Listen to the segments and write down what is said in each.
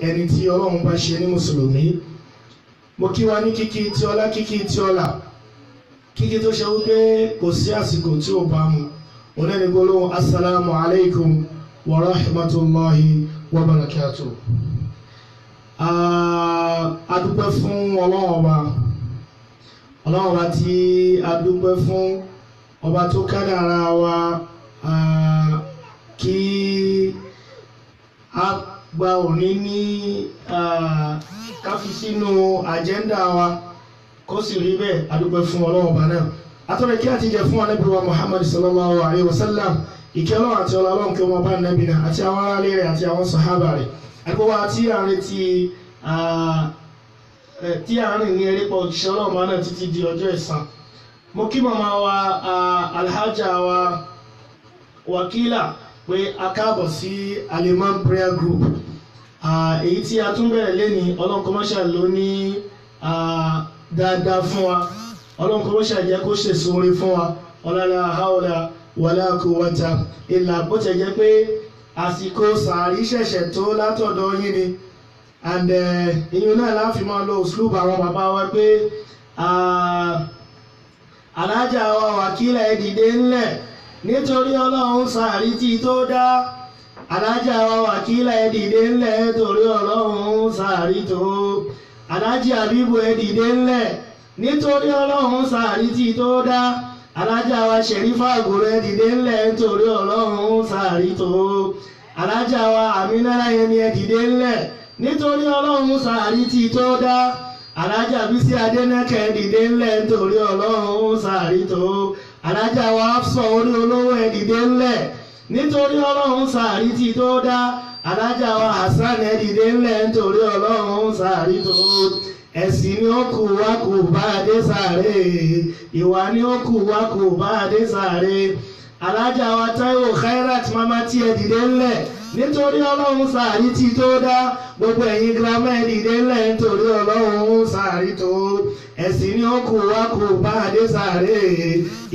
ẹni tí Ọlọ́run bá ṣe ní mùsùlùmí. Mo kí wa ní kíkí tí ọlá, kíkí tí ọlá, kíkí tó ṣe wípé kò sí àsìkò tí ó bá mu. Òun ní gbólóhùn assalamu alaikum wa rahmatullahi wa barakatuh. A dúpẹ́ fún Ọlọ́run ọba tí a dúpẹ́ fún, ọba tó kádàrá wa kí a gba òní ní káfí sínú àjẹ́ndà wa kó sì rí bẹ́ẹ̀. A dúpẹ́ fún Ọlọ́run ọba náà. Atọ́rẹ kí a ti jẹ fún Ànábì wa Muhammad sallallahu alaihi wasallam, ìkẹ́ Ọlọ́run àti Ọlọ́run kí wọ́n bá Ànábì náà àti àwọn ará ilé rẹ̀ àti àwọn sàhábà rẹ̀. Àgbọ́wà tí a retí tí a rìn ní erépa òjíṣẹ́ Ọlọ́run náà títí di ọjọ́ ẹ̀san. Mo kí màmá wa alhaja wa Wakila pé a káàbọ̀ sí Al-Imam Prayer Group. Èyí tí a tún bẹ̀rẹ̀ lẹ́ni Ọlọ́run kó má ṣe lò ní dáadáa fún wa, Ọlọ́run kó má ṣe jẹ́ kó ṣe sóore fún wa. Wala hawla wala quwwata illa bó tẹ̀ jẹ́ pé àsìkò sàárì ṣẹ̀ṣẹ̀ tó látọ̀dọ̀ yín ni, and ìyún náà láfi máa lo òṣùlùbù àwọn bàbá wa pé alájà wa Wàkílà ẹ dìde ńlẹ̀ nítorí Ọlọ́run sàárì tí tó dá. Alájà wa Wàkílà ẹ dìde ńlẹ̀ nítorí Ọlọ́run sàárì tó. Alájì Àbíbù ẹ dìde ńlẹ̀ nítorí Ọlọ́run sàárì tí tó dá. Alájà wa Ṣẹ̀rífà Àgùrọ̀ ẹ dìde ńlẹ̀ nítorí Ọlọ́run sàárì tó. Alájà wa Àmínà Láyẹmí ẹ dìde ńlẹ̀ nítorí Ọlọ́run sàárì tí tó dá. Alájà Bísí Adénẹ́kẹ́ ẹ dìde ńlẹ̀ nítorí Ọlọ́run sàárì tó. Alájà wa Hafsọ orí olówó ẹ dìde ńlẹ̀ nítorí Ọlọ́run sàárì tí tó dá. Alájà wa Hasan ẹ dìde ńlẹ̀ nítorí Ọlọ́run sàárì tó. Ẹ̀sìn ni ó kù wá kù bá dé sàárè, ìwà ni ó kù wá kù bá dé sàárè. Alájà wa Táíwò Khairat mama tí ẹ dìde ńlẹ̀ nítorí Ọlọ́run sàárì tí tó dá. Gbogbo ẹ̀yin girama ẹ dìde ńlẹ̀ nítorí Ọlọ́run sàárì tó. Ẹ̀sìn ni ó kù wá kù bá dé sàárè,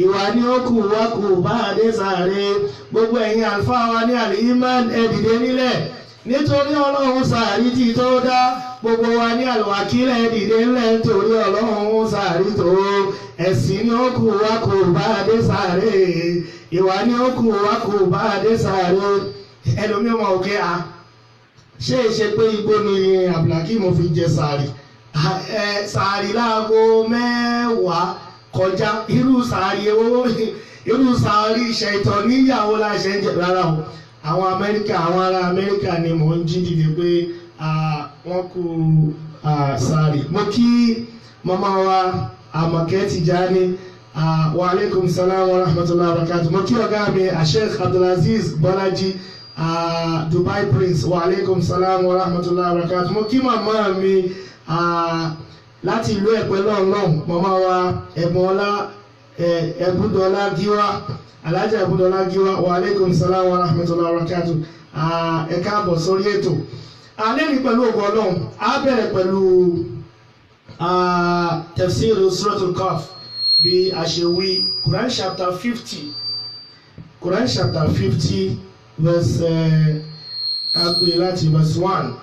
ìwà ni ó kù wá kù bá dé sàárè. Gbogbo ẹ̀yin àlùfáà wa ní Al-Iman ẹ dìde nílẹ̀ nítorí Ọlọ́run sàárì tí tó dá. Gbogbo wa ní Al-Wakila ẹ dìde ńlẹ̀ nítorí Ọlọ́run sàárì tó. Ẹ̀sìn ni ó kù wá kù bá dé sàárè, ìwà ni ó kù wá kù bá dé sàárè. Ẹlòmíì mọ̀ òkè ṣé ìṣe pé igbó ni Abdulhakeem fi jẹ sàárì? Sàárì láago 10 kọjá, irú sàárì ewó, irú sàárì ṣẹ̀tọ̀ níyàwó láṣẹ ń jẹ rárá o. Àwọn Amẹ́ríkà, àwọn ará Amẹ́ríkà ni mò ń jí dìde pé wọ́n kú sàárì. Mo kí màmá wa Àmọ̀kẹ́ Tìjání, wa alaikum salam wa rahmatullahi wa barakatuh. Mo kí ọ̀gá mi Sheikh Abdulaziz Bọ́lájí Dubai Prince, wa alaikum salam wa rahmatullahi wa barakatuh. Mo kí màmá mi láti ìlú Ẹ̀pẹ́ lọ́nlọ́n, màmá wa Ẹ̀bùdọ́lá Gíwá, Alájà Ẹ̀bùdọ́lá Gíwá, wa alaikum salam wa rahmatullahi wa barakatuh. Ẹ káàbọ̀ sórí ètò. Lẹ́yìn pẹ̀lú ògo Ọlọ́run, a bẹ̀rẹ̀ pẹ̀lú tafsir Suratul Kahf bí a ṣe wí, Quran chapter 50, Quran chapter 50 verse agbe láti verse 1.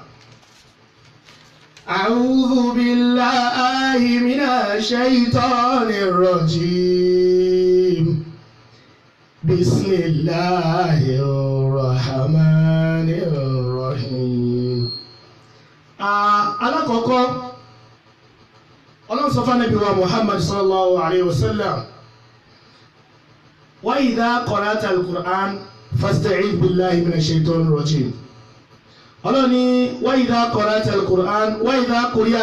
A'udhu billahi minash shaitanir rajim. Bismillahir rahmanir rahim. Alákọ̀ọ́kọ́, Ọlọ́run sọ fún Ànábì wa Muhammad sallallahu alaihi wasallam, wa idha qara'ta al-Qur'an fasta'idh billahi minash shaitanir rajim. Ọlọ́run ní wa idha qara'ta al-Qur'an, wa idha quri'a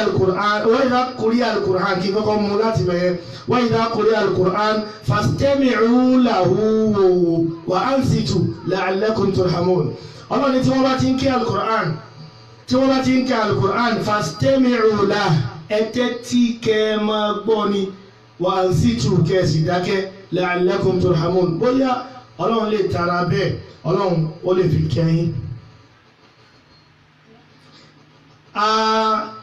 al-Qur'an kí kọ́kọ́ mú láti bẹ̀rẹ̀. Wa idha quri'a al-Qur'an fastami'u lahu wa ansitu la'allakum turhamun. Ọlọ́run ní tí wọ́n bá ti ń kí al-Qur'an, fastami'u lahu, ẹ tẹ́tí kẹ́ máa gbọ́ ni, wa ansitu kẹ́ sì dákẹ́, la'allakum turhamun. Bóyá Ọlọ́run lè tara bẹ́ẹ̀, Ọlọ́run ó lè fi kẹ́yìn.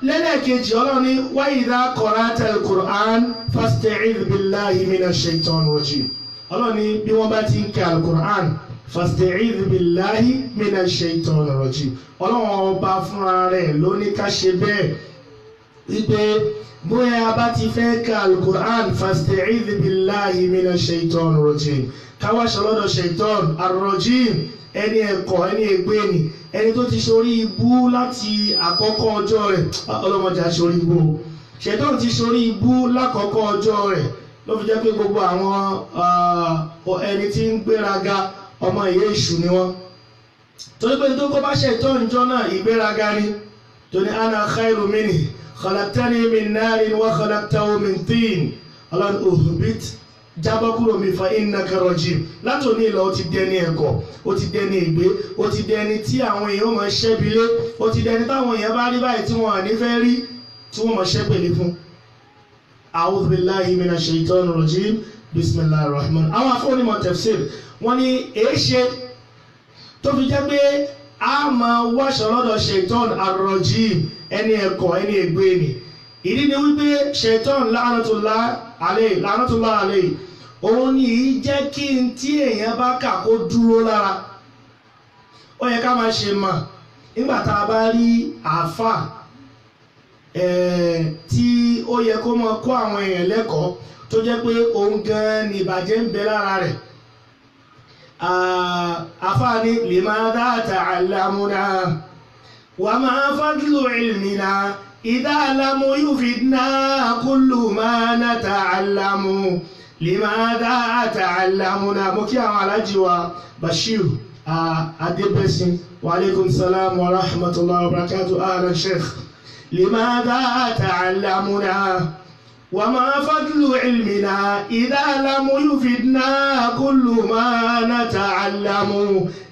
Lẹ́lẹ́kejì Ọlọ́run ní wa idha qara'ta al-Qur'an fasta'idh billahi minash shaitanir rajim. Ọlọ́run ní bí wọ́n bá ti ń kẹ́ al-Qur'an fasta'idh billahi minash shaitonir rajim. Ọlọ́run ọba fúnra rẹ̀ ló ní ká ṣe bẹ́ẹ̀ wípé bóyá a bá ti fẹ́ ka al-Qur'an fasta'idh billahi minash shaitonir rajim. Káwá ṣọlọ́dọ̀ shaiton ar-rajim, ẹni ẹ̀kọ́, ẹni ègbé ni, ẹni tó ti ṣorí ibú láti àkọ́kọ́ ọjọ́ rẹ̀. Ọlọ́mọdé aṣorí ibú. Shaiton ti ṣorí ibú lákọ̀ọ́kọ́ ọjọ́ rẹ̀ ló fi jẹ́ pé gbogbo àwọn ẹni tí ń gbéraga ọmọ ìyá èṣù ni wọ́n. Torí pé tó kó bá Shaiton jọ náà ìgbéraga ni. Tó ní ana khairu minhu khalaqtani min narin wa khalaqtahu min tin. Ọlọ́run uhbit jábọ́ kúrò mi fa innaka rajim. Látòní ìlọ ó ti dẹni ẹ̀kọ́, ó ti dẹni ìgbé, ó ti dẹni tí àwọn èèyàn máa ṣẹ́bilé, ó ti dẹni táwọn èèyàn bá rí báyìí tí wọ́n à ní fẹ́ rí tí wọ́n máa ṣẹ́pẹ̀lẹ́ fún. A'udhu billahi minash shaitonir rajim. Bismillahir rahman. Àwọn afọ́nimọ̀ tafsir wọ́n ní èéṣe tó fi jẹ́ pé a máa wáṣọ lọ́dọ̀ Shaiton ar-rajim, ẹni ẹ̀kọ́, ẹni ègbé ni. Ìdí ni wípé Shaiton la'natullah alayhi òun ni yìí jẹ́ kí n tí èèyàn bá kà kó dúró lára. Ó yẹ ká máa ṣe mà nígbà tá a bá rí àáfà tí ó yẹ kó máa kó àwọn èèyàn lẹ́kọ̀ọ́ tó jẹ́ pé òun gan ni ìbàjẹ́ ń bẹ lára rẹ̀. Àfáàní limadha ta'allamuna wa ma fadlu ilmina idha lam yufidna kullu ma nata'allamu limadha ta'allamuna. Mo kí àwọn alájí wa Bashir Adébẹ́sìn, wa alaikum salam wa rahmatullahi wa barakatuh. Ahlan sheikh. limadha ta'allamuna وما فضل علمنا إذا لم يفدنا كل ما نتعلم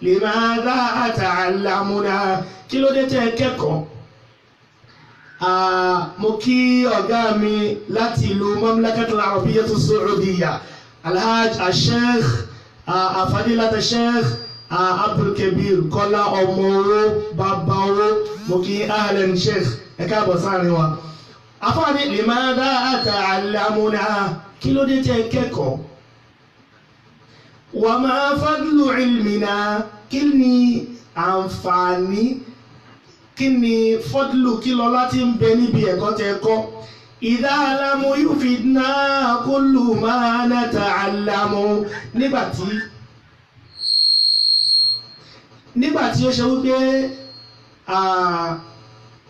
لماذا تعلمنا. Kí ló dé tẹ́ kẹ́kọ̀ọ́? Mo kí ọ̀gá mi láti ìlú Mamlakatul Arabiyyatu Saudiya Alhaj Sheikh Fadilata Sheikh Abdul Kabir Kọ́lá ọmọ owó bàbá owó. Mo kí ahlan Sheikh, ẹ káàbọ̀ sáàrin wa. Àfáàní limadha ta'allamuna, kí ló dé tẹ́ kẹ́kọ̀ọ́? Wa ma fadlu ilmina, kí ni àǹfààní, kí ni fadlu, kí lọ́lá tí ń bẹ níbi ẹ̀kọ́ tẹ́ kọ́? Idha lam yufidna kullu ma nata'allamu, nígbàtí ó ṣe wípé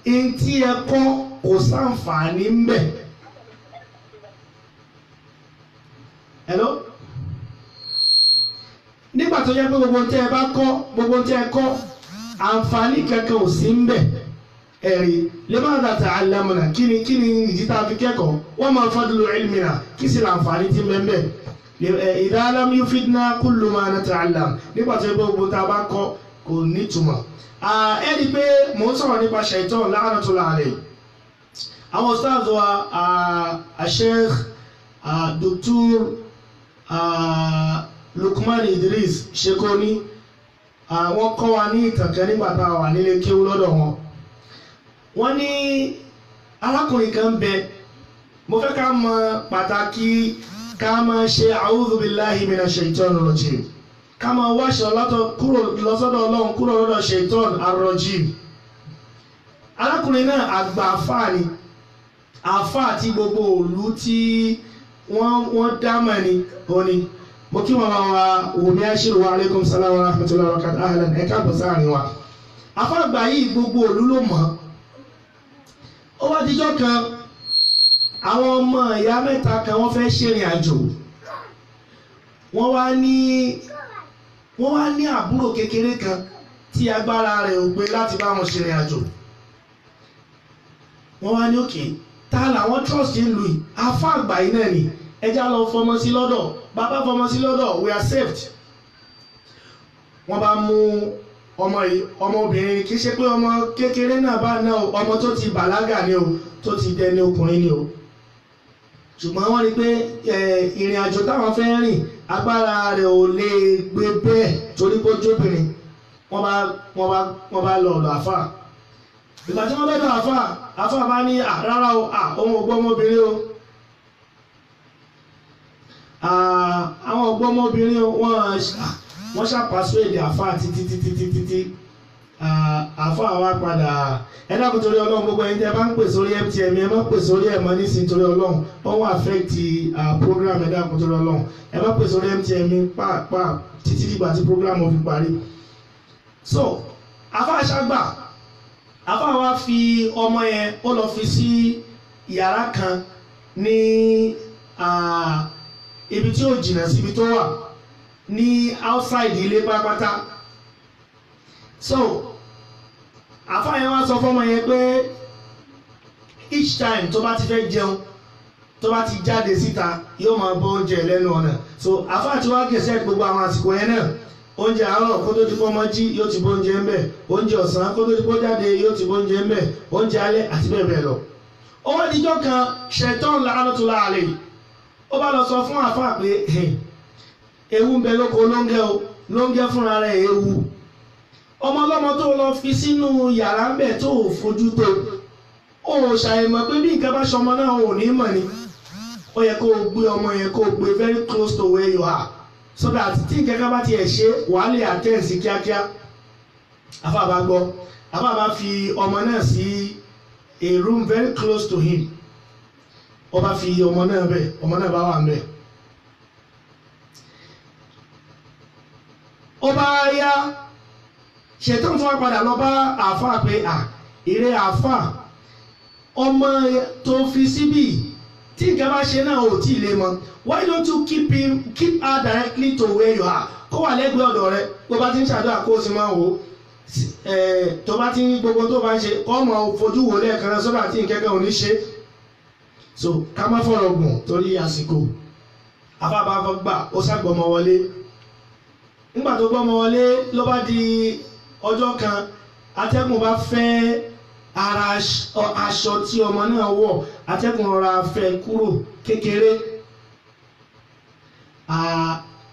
in tí ẹ kọ́ kò sáǹfààní ń bẹ. Hello? Nígbà tó yẹ pé gbogbo tẹ́ ẹ bá kọ́, gbogbo tẹ́ ẹ kọ́ àǹfààní kankan ò sí ń bẹ. Ẹ̀rí limadha ta'allamuna, kí ni ìdí tá a fi kẹ́kọ̀ọ́? Wa ma fadlu ilmina, kí sì láǹfààní tí ń bẹ ń bẹ. Idha lam yufidna kullu ma nata'allam, nígbà tó yẹ pé gbogbo tá a bá kọ́ kò nítumọ̀. Ẹ rí pé mò ń sọ̀rọ̀ nípa Shaiton la'natullah alayhi. Àwọn ustaz wa Sheikh Dr. Lukman Idris Shekoni, wọ́n kọ́ wa ní ìtànkẹ́ nígbà tá a wà nílé kéwú lọ́dọ̀ wọn. Wọ́n ní arákùnrin kan bẹ, mo fẹ́ ká mọ̀ pàtàkì ká máa ṣe a'udhu billahi minash shaitonir rajim, ká máa wáṣọ lọ́sọ́dọ̀ Ọlọ́run kúrò lọ́dọ̀ Shaiton ar-rajim. Arákùnrin náà àgbà àfáà ni, àfáà tí gbogbo òlú tí wọ́n dámọ̀ ni òní. Mo kí wọn wá Wùmí Ashiru, wa alaikum salam wa rahmatullahi wa barakatuh. Ahlan, ẹ káàbọ̀ sáàrin wa. Àfáà àgbà yìí gbogbo òlú ló mọ̀. Ó wá dijọ́ kan, àwọn ọmọ ìyá mẹ́ta kan wọ́n fẹ́ ṣèrìn àjò. Wọ́n wá ní àbúrò kékeré kan tí agbára rẹ̀ ò gbé láti bá wọn ṣèrìn àjò. Wọ́n wá ní òkè, ta làwọn trust ń lu yìí? Àfáà àgbà yìí náà ni, ẹjá lọ fọmọ sí lọ́dọ̀, bàbá fọmọ sí lọ́dọ̀, we are saved. Wọ́n bá mú ọmọbìnrin, kì í ṣe pé ọmọ kékeré náà bá náà, ọmọ tó ti bàlágà ni o, tó ti dẹni ọkùnrin ni o. Ṣùgbọ́n wọ́n rí pé ìrìn àjò táwọn fẹ́ rìn agbára rẹ̀ ò lè gbé bẹ́ẹ̀ torí pé jóbìnrin. Wọ́n bá lọ ọ̀dọ̀ àfáà. Ìgbà tí wọ́n lọ́dọ̀ àfáà bá ní rárá o, òun ò gbọ́ ọmọbìnrin o. Àwọn ọ̀gbọ́n ọmọbìnrin wọ́n ṣàpàṣẹ́dì àfa títí àfa wa padà ẹ dákun torí ọlọ́run gbogbo ẹni tẹ́ bá ń pè sórí MTN ẹ má pè sórí ẹ̀ mọ́ nísìnyí torí ọlọ́run ó wọ́n affect program ẹ dákun torí ọlọ́run ẹ má pè sórí MTN pàápàá títí dìgbà tí program ò fi parí. So àfa àṣàgbà àfa wa fi ọmọ yẹn ó lọ fi sí yàrá kan ní ibi tí ó jìnnà síbi tó wà ní outside ilé pátápátá. So àfa yẹn wá sọ fọmọ yẹn pé each time tó bá ti fẹ́ jẹun tó bá ti jáde síta yóò máa bọ́ oúnjẹ lẹ́nu ọ̀nà. So àfa tí wàá gẹ̀ẹ́sẹ̀ gbogbo àwọn àsìkò yẹn náà oúnjẹ àárọ̀ kó tó di kó ọmọ jí yóò ti bọ́ oúnjẹ ń bẹ̀, oúnjẹ ọ̀sán kó tó di kó jáde yóò ti bọ́ oúnjẹ ń bẹ̀, oúnjẹ alẹ́ àti bẹ́ẹ̀ bẹ́ẹ̀ lọ. Ó wá dijọ́ kan Ṣẹ̀tán la'natullahi alayhi ó bá lọ sọ fún àfa pé ewu ń bẹ lóko lóńgẹ́ o lóńgẹ́ fúnra rẹ̀ ewu ọmọ ọlọ́mọ tó lọ fi sínú yàrá ń bẹ̀ tó fojú tó ó ṣàìmọ̀ pé bí nǹkan bá ṣọmọ náà ò ní mọ̀ ni ó yẹ kó o gbé ọmọ yẹn kó o gbé very close to where you are so that tí nǹkan kan bá tiẹ̀ ṣe wàá lè attend sí kíákíá. àfa bá gbọ́ àfa bá fi ọmọ náà sí a room very close to him ó bá fi ọmọ náà bẹ̀ ọmọ náà bá wà ń bẹ̀. ó bá yá Ṣẹ̀tán tó wá padà lọ bá àáfà pé èrè àáfà ọmọ tó fi síbì tí nǹkan bá ṣe náà ò tí ì lè mọ why don't you keep her directly to where you are kó wà lẹ́gbẹ̀ẹ́ ọ̀dọ̀ rẹ bó bá ti ń ṣàdúrà kó o sì máa wò ó tó bá ti ń gbogbo tó bá ń ṣe kó mọ fojú wò lẹ́ẹ̀kan náà sọ́dọ̀ àti nǹkan kan ò ní ṣe. So ká má fọ̀rọ̀ gùn torí àsìkò àáfà bá fọ́ gbà ó ṣàgbọ́mọ wọlé nígbà tó gbọ́mọ wọlé ló bá di ọjọ́ kan atẹ́gùn bá fẹ́ ara aṣọ tí ọmọ náà wọ̀ atẹ́gùn rọra fẹ́ kúrò kékeré.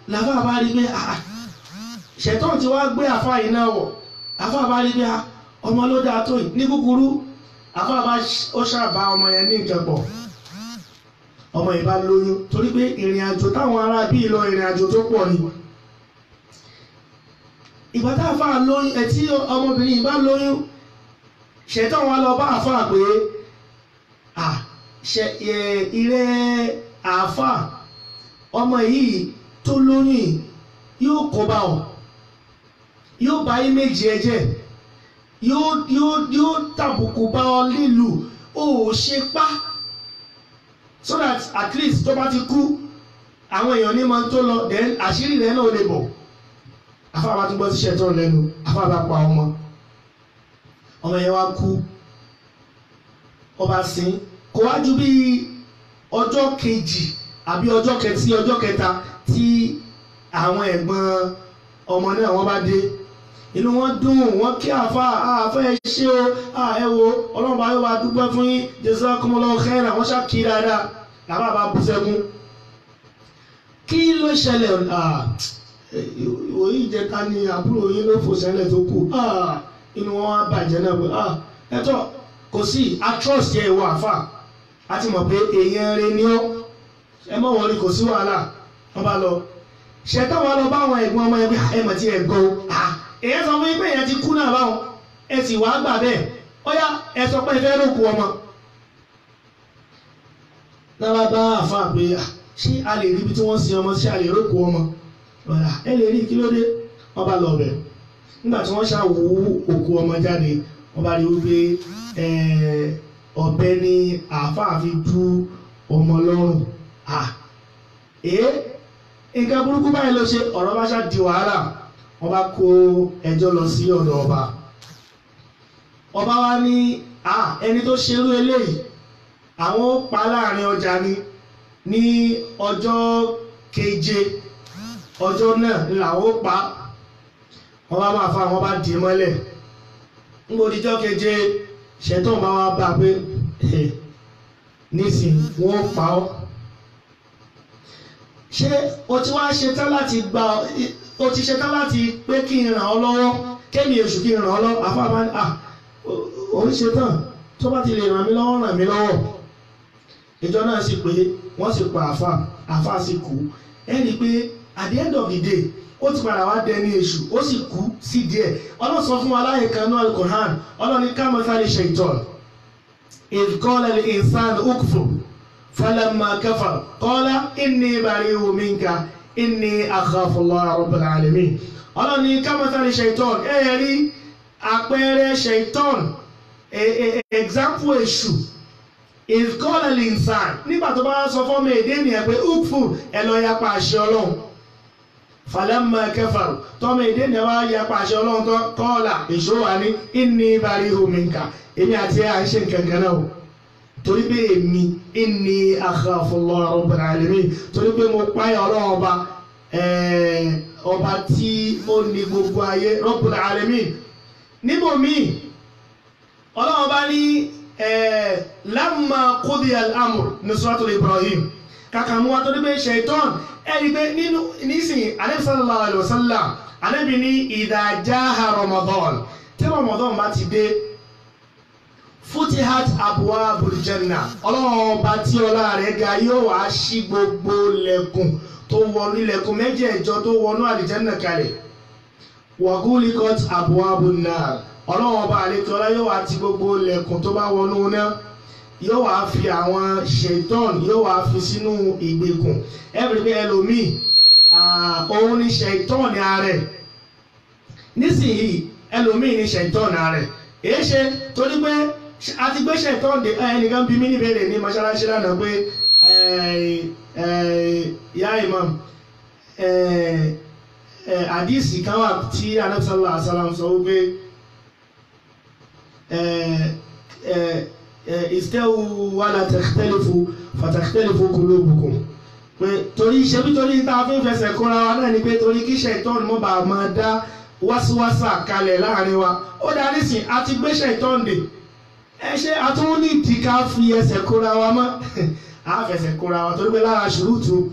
Làfà bá rí pé Ṣẹ̀tán tí wàá gbé àfà yìí náà wọ̀ àfà bá rí pé ọmọ ló dáa tó yìí ní kúkúrú àfà bá ó ṣàbá ọmọ yẹn ní nǹkan pọ̀ ọmọ yìí bá lóyún torí pé ìrìn àjò táwọn ará bíi lọ ìrìn àjò tó pọ̀ ni. Ìgbà tá àfà lóyún ẹtí ọmọbìnrin bá lóyún Ṣẹ̀tán wá lọ bá àfà pé ìrẹ́ àfà ọmọ yìí tó lóyún yóò kó bá ọ yóò bá ìméjì ẹ jẹ́ yóò tàbùkù bá ọ lílù ó ṣe pa so that at least tó bá ti kú àwọn èèyàn ní mọ tó lọ then àṣírí rẹ náà lè bọ̀. Àfà bá tún gbọ́ sí Ṣẹ̀tán lẹ́nu àfà bá pa ọmọ yẹn wá kú ọba sin kò wá ju bí ọjọ́ kejì àbí ọjọ́ kẹta tí àwọn ẹ̀gbọ́n ọmọ náà wọ́n bá dé inú wọn dùn wọ́n kí àfà ẹ ṣé o ẹ wo ọlọ́run bá yóò wá dúpẹ́ fún yín jazakumullahu khairan wọ́n ṣàkí dáadáa làbá bá bú sẹ́kún. Kí ló ṣẹlẹ̀ òyìn ìjẹta ni àbúrò yín ló fò sẹ́lẹ̀ tó kù inú wọn wá bàjẹ́ náà pé ẹ̀tọ́ kò sí atrọ́ọ̀sì ẹ̀ wọ àfà a ti mọ̀ pé èèyàn rẹ ni ó ẹ mọ̀ wọlé kò sí wàhálà wọ́n bá lọ. Ṣẹ̀tán wá lọ bá àwọn ẹ̀gbọ́n ọmọ ẹgbẹ́ ẹ mọ̀ tí ẹ gbọ́ èèyàn sọ fún yín pé èèyàn ti kú náà báwọn ẹ sì wá gbà bẹ́ẹ̀ ó yá ẹ sọ pé ẹ fẹ́ rókù ọmọ. náà bá bá àfà pé ṣé a lè rí ibi tí wọ́n sin ọmọ ṣé a lè rókù ọmọ ẹ lè rí kí ló dé wọ́n bá lọ bẹ̀ nígbà tí wọ́n ṣàwò òkú ọmọ jáde wọ́n bá rí wípé ọ̀bẹ ni àáfàá fi dú ọmọ lọ́rùn nǹkan burúkú báyìí ló ṣe ọ̀rọ̀ bá ṣá di wàhálà wọ́n bá kó ẹjọ́ lọ sí ọ̀dọ̀ ọba. Ọba wa ní ẹni tó ṣerú eléyìí àwọn ó pa láàrin ọjà ní ọjọ́ keje ọjọ́ náà làwọn ó pa wọ́n bá máa fa àwọn bá dì í mọ́lẹ̀ níbo díjọ́ keje Ṣẹ̀tán bá wá bá pé nísìnyí wọ́n pa ọ́ ṣé o ti wá ṣetán láti o ti ṣetán láti pé kí n ràn ọ́ lọ́wọ́ kémi èṣù kí n ràn ọ́ lọ́wọ́ àfàbá òun ṣetán tó bá ti lè ràn mí lọ́wọ́ ìjọ náà sì pé wọ́n sì pa àfà sì kú ẹ rí i pé at the end of the day ó ti padà wá dẹni èṣù ó sì kú sí díẹ̀. Ọlọ́run sọ fún wa láyé kan náà Al-Qur'an Ọlọ́run ní kamathali shaytan idh qala lil-insani ukfur falamma kafara qala inni bari'un minka inni akhafu Allaha rabbal alamin. Ọlọ́run ní kamathali shaytan rí àpẹẹrẹ shaytan example èṣù ìkọ́lẹ̀ linsan nígbà tó bá sọ fọ́mọ èdè ènìyàn pé ukfu ẹ lọ yapa àṣẹ Ọlọ́run falamma kafaru tọ́mọ èdè ènìyàn wá yapa àṣẹ Ọlọ́run tó kọ́ọ̀là èṣù wà ní inni bari'un minka èmi àti ẹ̀ à ń ṣe nǹkan kan náà o torí pé èmi inni akhafu Allaha rabbal alamin torí pé mo páyà Ọlọ́run ọba tí ó ní gbogbo ayé rabbul alamin. níbo míì Ọlọ́run bá ní lamma qudiya al-amr ní suratul Ibrahim kàkà mú wa tó dípé shaitan ẹ̀rí pé nínú nísìnyí Ànábì sallallahu alaihi wasallam Ànábì ní idha jaha Ramadan tí Ramadan bá ti dé futihat abwabul janna Ọlọ́run ọba tí ọlá rẹ̀ ga yóò wá ṣí gbogbo lẹ̀kùn tó wọnú ilẹ̀kùn mẹ́jẹ̀ẹ̀jọ tó wọnú àlìjẹ́nà kalẹ̀ wa ghuliqat abwabun nar Ọlọ́run ọba àlekọ́lá yóò wá ti gbogbo ilẹ̀kùn tó bá wọnú náà yóò wá fi àwọn ṣètọ́n yóò wá fi sínú ìgbèkùn ẹ̀rí ẹlòmíì òun ni ṣètọ́n ní ààrẹ nísìnyí ẹlòmíì ni ṣètọ́n ní ààrẹ èyí ṣe torí pé a ti gbé ṣètọ́n dé ẹnìkan bí mí níbèrè ní mọ́ṣáláṣí lánàá pé ya imam àdìsí kan wà tí Ànábì sallallahu alaihi wasallam sọ wípé istawu wala takhtalifu fatakhtalifu qulubukum pé torí ṣebí torí tá a fi ń fẹsẹ̀ kóra wa náà ni pé torí kí ṣẹ̀tọ́n mọ́ bá máa dá wáṣíwáṣà kalẹ̀ láàrin wa ó dá nísìn a ti gbé ṣẹ̀tọ́n dè ṣé a tún ní ìdí ká fi ẹsẹ̀ kóra wa mọ́ a fẹsẹ̀ kóra wa torí pé lára ṣùrùtù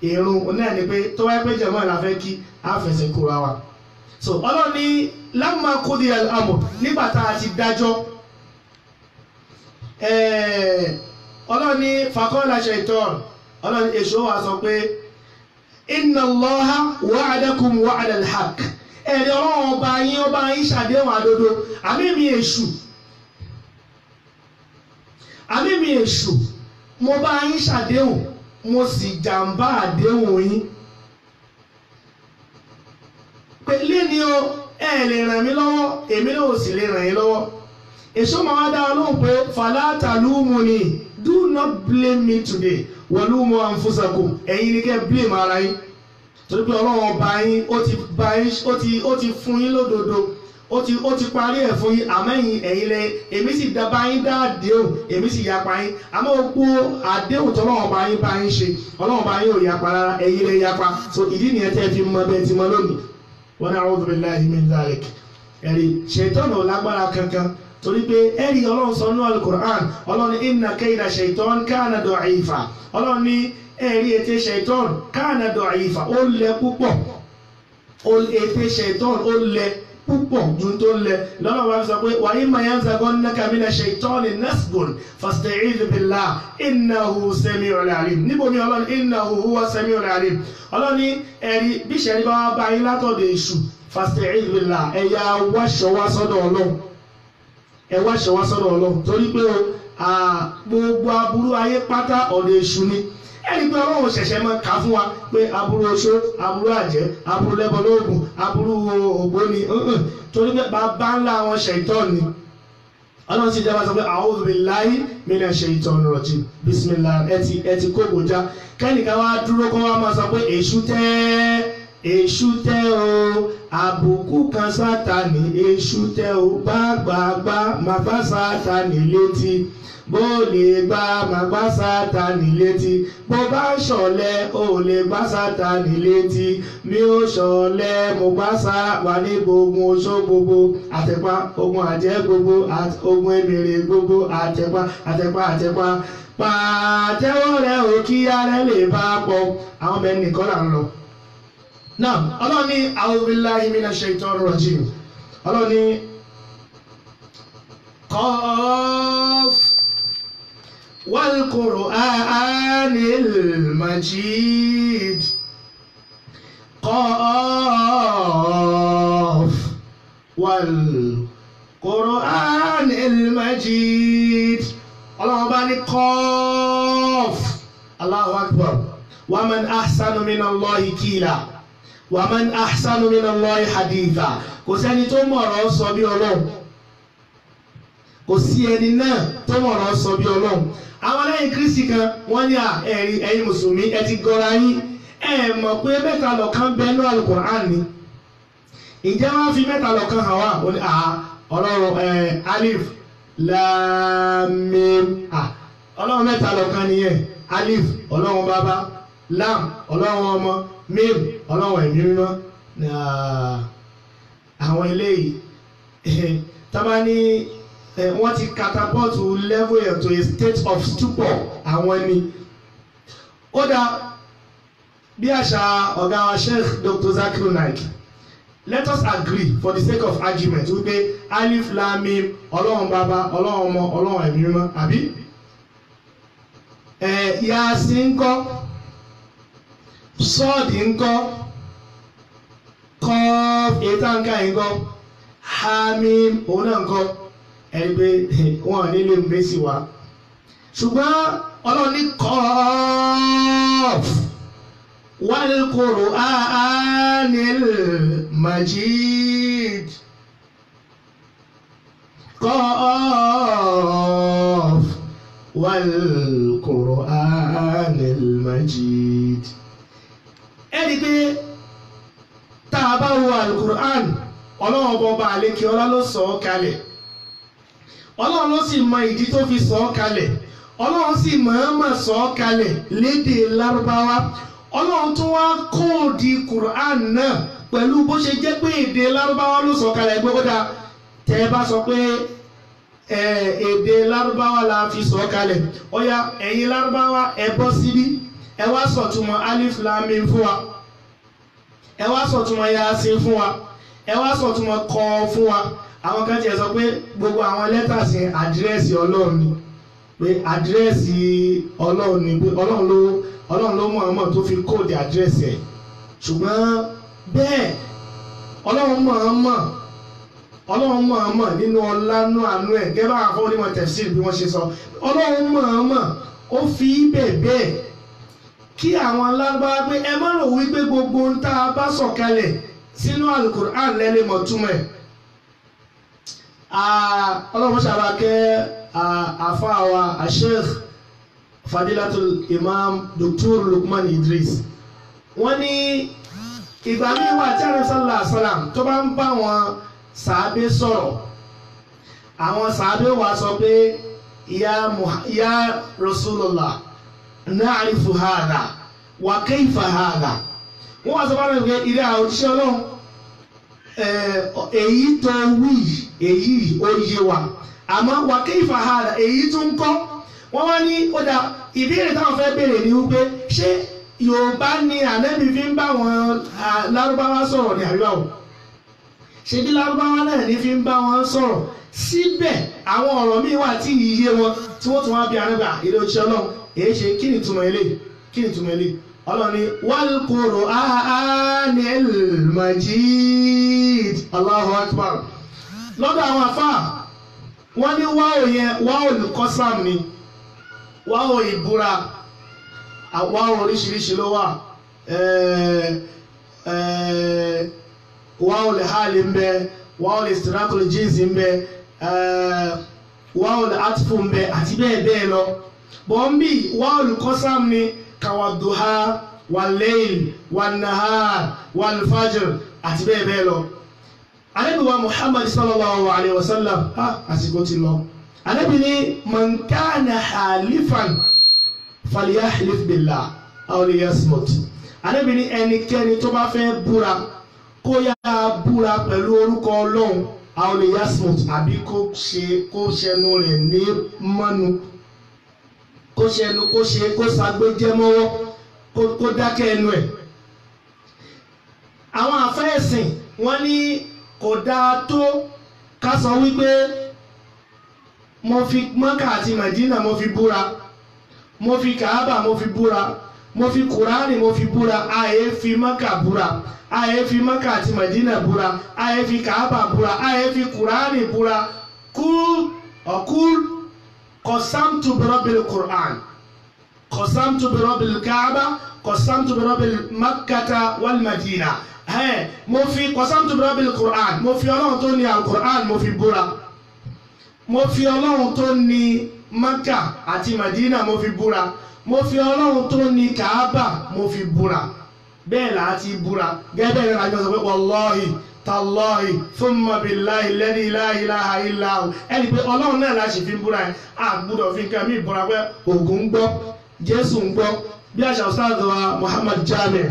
ìrun náà ni pé tó wáyé pé jẹ̀mọ́ la fẹ́ kí a fẹsẹ̀ kóra wa. So Ọlọ́run ní lamma qudiya al-amr nígbà tá a ti dájọ́ Ọlọ́run ní faqala shaytan Ọlọ́run ní èṣù wa sọ pé inna Allaha wa'adakum wa'da al-haqq ẹ̀rí Ọlọ́run ọba yín ṣàdéhùn àdodo àmì mi èṣù mo bá yín ṣàdéhùn mo sì jàǹbá àdéhùn yín pé lẹ́ni o ẹ lè ràn mí lọ́wọ́ èmi náà ò sì lè ràn yín lọ́wọ́ èso máa wá dá ọlọ́run pé fala talumuni do not blame me today walumu anfusakum ẹ̀yin ni kẹ́ blame ara yín torí pé ọlọ́run ọba yín ó ti fún yín lódodo ó ti parí ẹ̀ fún yín àmọ́ ẹ̀yin lẹ èmi sì dá bá yín dá àdéhùn èmi sì yapa yín àmọ́ gbogbo àdéhùn tó ọlọ́run ọba yín bá yín ṣe ọlọ́run ọba yín ò yapa rárá ẹ̀yin lẹ yapa so ìdí nìyẹn tẹ́ fi mọ bẹ́ẹ̀ ti mọ lónìí. Wa na'udhu billahi min dhalik ẹ̀rí ṣètọ́nù lágbára kankan torí pé ẹ̀rí ọlọ́run sọ nínú Al-Qur'an ọlọ́run inna kayda shaytan kana da'ifa ọlọ́run ní ẹ̀rí ètè ṣètọ́n kana da'ifa ó lẹ púpọ̀ ètè ṣètọ́n ó lẹ púpọ̀ ju tó lẹ lọ́nà wa sọ pé wa imma yanzaghannaka mina shaytani nasghun fasta'idh billah innahu sami'un alim níbo ni ọlọ́run innahu huwa sami'un alim ọlọ́run ní ẹ̀rí bí ṣẹ̀rí bá wá bá yín látọ̀dọ̀ èṣù fasta'idh billah ẹ̀yà wáṣọwá sọ́dọ̀ ọlọ́run torí pé gbogbo aburú ayé pátá ọ̀dọ̀ èṣù ni ẹni pé ọlọ́run ṣẹ̀ṣẹ̀ máa kà fún wa pé aburú oṣó aburú àjẹ́ aburú lẹ́bọ̀lóògùn aburú ògbóni torí pé bàbá ńlá wọn ṣẹ̀tọ́n ni ọlọ́run sì jábá sọ pé a'udhu billahi minash shaitani rajim bismillah ẹ ti kó gbòjá kẹ́nìkan wá dúró kó wá máa sọ pé èṣù tẹ́ o àbùkù kan Sátánì èṣù tẹ́ o gbàgbàgbà màgbà Sátánì létí bó lè gbà màgbà Sátánì létí bó bá ṣọ̀lẹ ò lè gbà Sátánì létí mi ò ṣọ̀lẹ mo gbà wà ní gbogbo oṣó gbogbo àtẹ̀pá ogun àjẹ́ gbogbo ogun èmèrè gbogbo àtẹ̀pá pàtẹ́wọ́ rẹ̀ ò kí ara lè bá pọ̀ àwọn ọmọ ẹni nìkan là ń lọ. Náà ọlọ́run ní a'udhu billahi minash shaitonir rajim ọlọ́run ní Qaf wal Qur'anil Majid قاف والقرآن المجيد الله باني قاف الله أكبر ومن أحسن من الله قيلا ومن أحسن من الله حديثا kò sẹ́ni tó mọ̀rọ̀ sọ bí Ọlọ́run kò sí ẹni náà tó mọ̀rọ̀ sọ bí Ọlọ́run àwọn lẹ́yìn Kristi kan wọ́n ní ẹ̀yin mùsùlùmí ẹ ti gọra yín ẹ mọ̀ pé mẹ́ta lọ́kan bẹ́ẹ̀ ní Al-Qur'an ni ǹjẹ́ wọ́n fi mẹ́ta lọ́kan hàn wá Ọlọ́run alif lam mim Ọlọ́run mẹ́ta lọ́kan nìyẹn alif Ọlọ́run bàbá lam Ọlọ́run ọmọ mim Ọlọ́run ẹ̀mí mímọ́ àwọn eléyìí tábà ní wọ́n ti catapult level to a state of stupor àwọn ni ó dá bí àṣà ọ̀gá wa Sheikh Dr. Zakiru Naik let us agree for the sake of argument wípé alif lam mim Ọlọ́run bàbá Ọlọ́run ọmọ Ọlọ́run ẹ̀mí mímọ́ àbí Yasin ńkọ́ sọ́ọ̀dì ńkọ́ kọ́ọ̀f ètàǹkà ńkọ́ hamim òun náà ńkọ́ ẹni pé wọ́n nílé mẹ́sì wá ṣùgbọ́n Ọlọ́run ní kọ́ọ̀f wal Qur'anil Majid kọ́ọ̀f wal Qur'anil Majid ẹni pé tá a bá wo Al-Qur'an Ọlọ́run ọba àlékè ọlá ló sọ ọ́ kalẹ̀ Ọlọ́run ló sì mọ ìdí tó fi sọ ọ́ kalẹ̀ Ọlọ́run sì mọ̀ọ́mọ̀ sọ ọ́ kalẹ̀ lédè Lárúbáwá Ọlọ́run tún wá kóòdì Qur'an náà pẹ̀lú bó ṣe jẹ́ pé èdè Lárúbáwá ló sọ kalẹ̀ gbọ́dọ̀ tẹ́ ẹ bá sọ pé èdè Lárúbáwá la fi sọ kalẹ̀ ọ̀ya ẹ̀yin Lárúbáwá ẹ bọ́ síbí ẹ wá sọ̀túnmọ̀ alif lam mim fún wa ẹ wá sọ̀túnmọ̀ yasin fún wa ẹ wá sọ̀túnmọ̀ kọ́ fún wa àwọn kan tiẹ̀ sọ pé gbogbo àwọn lẹ́tàsì àdírẹ́sì Ọlọ́run ni pé àdírẹ́sì Ọlọ́run ni pé Ọlọ́run ló mọ̀ tó fi kóòdì àdírẹ́sì ẹ̀ ṣùgbọ́n bẹ́ẹ̀ Ọlọ́run mọ̀ nínú ọlánú àánú ẹ̀ gẹ́gẹ́ bá àwọn onímọ̀ tafsir bí wọ́n ṣe sọ Ọlọ́run mọ̀ ó fi bẹ́ẹ̀ kí àwọn Lárúbáwá pé ẹ má rò wípé gbogbo ń tá a bá sọ̀kalẹ̀ sínú Al-Qur'an lẹ́lẹ́ mọ̀ túmọ̀ ẹ̀ Ọlọ́run ṣàbàkẹ́ àfáàwà Sheikh Fadilatul Imam Dr. Lukman Idris wọ́n ní ìgbà míì wà tí Ànábì sallallahu alaihi wasallam tó bá ń bá wọn sàábé sọ̀rọ̀ àwọn sàábé wà sọ pé ya Rasulullah na'rifu hadha wa kayfa hadha wọ́n wá sọ fún àwọn ilé àwọn òṣìṣẹ́ Ọlọ́run èyí tó wí èyí ó yé wa àmọ́ wa kayfa hadha èyí tó ń kọ́ wọ́n wá ní ó dá ìbéèrè táwọn fẹ́ béèrè ní wípé ṣé Yorùbá ni Ànábì fi ń bá wọn Lárúbáwá sọ̀rọ̀ ní àríwá o ṣe bí Lárúbáwá náà ní fi ń bá wọn sọ̀rọ̀ síbẹ̀ àwọn ọ̀rọ̀ míì wà tí iye wọn tí wọ́n tún wá bí Ànábì ilé òṣìṣẹ́ Ọlọ́run èyí ṣe kí ni túmọ̀ eléyìí Ọlọ́run ní wal Qur'anil Majid Allahu Akbar lọ́dọ̀ àwọn àfáà wọ́n ní wáwò yẹn wáwò olùkọ́sàm ni wáwò ìbúra wáwò oríṣiríṣi ló wà wáwò lè hàlì ń bẹ wáwò lè stirakul jíìsì ń bẹ wáwò lè àtìfù ń bẹ àti bẹ́ẹ̀ bẹ́ẹ̀ lọ bọ́m̀bì wáwò olùkọ́sàm ni kàwàdùhà wal-layl wan-nahar wal-fajr àti bẹ́ẹ̀ bẹ́ẹ̀ lọ. Ànábì wa Muhammad sallallahu alayhi wa sallam àsìkò ti lọ. Ànábì ní man kana halifan falyahlif billah aw liyasmut. Ànábì ní ẹnikẹ́ni tó bá fẹ́ búra kó yá búra pẹ̀lú orúkọ Ọlọ́run aw liyasmut àbí kó ṣẹnu rẹ̀ ní mọ́nu kó ṣàgbéjẹ́ mọ́wọ́ kó dákẹ́ ẹnu ẹ̀. Àwọn àfẹ́ẹ̀sìn wọ́n ní kò dáa tó ká sọ wípé mo fi Mọ́kà àti Mẹ̀dínà mo fi búra mo fi Kàábà mo fi búra mo fi Kùránì mo fi búra àyè fi Mákà búra àyè fi Mákà àti Mẹdínà búra àyè fi Kàábà búra àyè fi Kùránì búra kúl qasamtu bi rabbil Qur'an qasamtu bi rabbil Kaaba qasamtu bi rabbil Makkata wal Madina mo fi qasamtu bi rabbil Qur'an mo fi Ọlọ́run tó ní al-Qur'an mo fi búra mo fi Ọlọ́run tó ní Mákà àti Madina mo fi búra mo fi Ọlọ́run tó ní Kaaba mo fi búra bẹ́ẹ̀ láti búra gẹ́gẹ́ bẹ́ẹ̀ láti sọ pé wallahi tallahi thumma billahi alladhi la ilaha illa hu ẹni pé Ọlọ́run náà láti fi búra ẹ̀ àgbúdọ̀ fi nǹkan mí búra pé Ògún ń gbọ́ Jésù ń gbọ́ bí àṣà Ustaz wa Muhammad Jami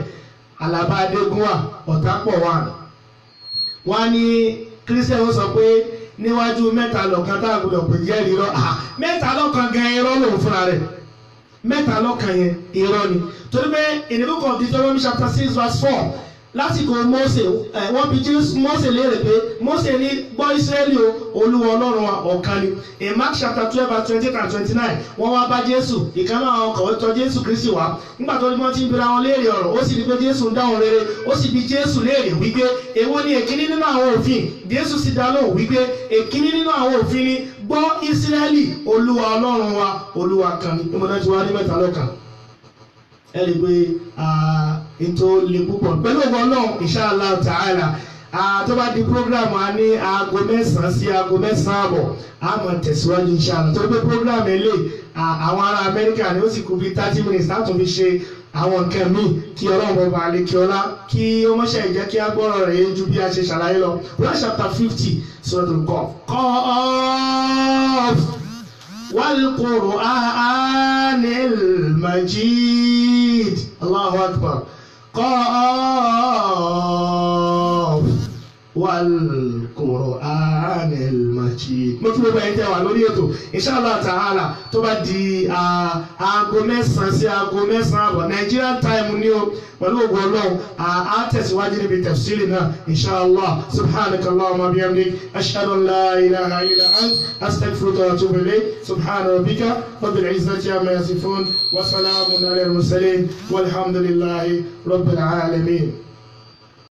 Alaba Adégúnwà Ọ̀tápọ̀ wọ́n ní kírísítẹ̀ sọ pé níwájú mẹ́ta lọ́kan tá àgbúdọ̀ pè jẹ́rìí irọ́ mẹ́ta lọ́kan gan irọ́ lòun fúnra rẹ̀ mẹ́ta lọ́kan yẹn irọ́ ni torí pé in the book of Deuteronomy chapter 6 verse 4 lásìkò Mósè wọ́n bi Mósè léèrè pé Mósè ní gbọ́ Ísírẹ́lì o Olúwa Ọlọ́run wa ọ̀kan ni in Mark chapter 12 verse 28 and 29 wọ́n wá bá Jésù ìkànnì àwọn ọkọ̀ tọ̀ Jésù Kristi wá nígbà tó ní wọ́n ti ń bira wọn léèrè ọ̀rọ̀ ó sì rí pé Jésù ń dáhùn rere ó sì bi Jésù léèrè wípé èwo ni èkíní nínú àwọn òfin Jésù sì dá lóhùn wípé èkíní nínú àwọn òfin ni gbọ́ Ísírẹ́lì Olúwa Ọlọ́run wa Olúwa kan ni ìmọ̀lá ti wá ní mẹ́ta lọ́kan ẹ lè gbé ètò lè púpọ̀ pẹ̀lú ọgbọ́n náà inshallah ta'ala tó bá di program a ní aago 9 sí aago 9 àbọ̀ a máa tẹ̀síwájú inshallah tó gbé program eléyìí àwọn ará Amẹ́ríkà ni ó sì kú bí 30 minutes láti fi ṣe àwọn nǹkan míì kí Ọlọ́run ọba àlekíọ́lá kí ó mọ́ṣẹ́ ìjẹ́ kí á gbọ́rọ̀ rẹ̀ yé ju bí a ṣe ṣàlàyé lọ Quran chapter 50 Suratul Qaf والقرآن المجيد الله أكبر قاف والقرآن المجيد mo kí gbogbo ẹ̀yin tẹ́ wà lórí ètò inshallah ta'ala tó bá di aago 9 sí aago 9 àbọ̀ Nigerian time ní o pẹ̀lú ògùn Ọlọ́run a tẹ̀síwájú níbi tafsiri náà inshallah subhanakallahumma bihamdik ashhadu an la ilaha illa ant astaghfiruka wa atubu ilayk subhana rabbika rabbil izzati amma yasifun wa salamun ala al mursalin walhamdulillahi rabbil alamin.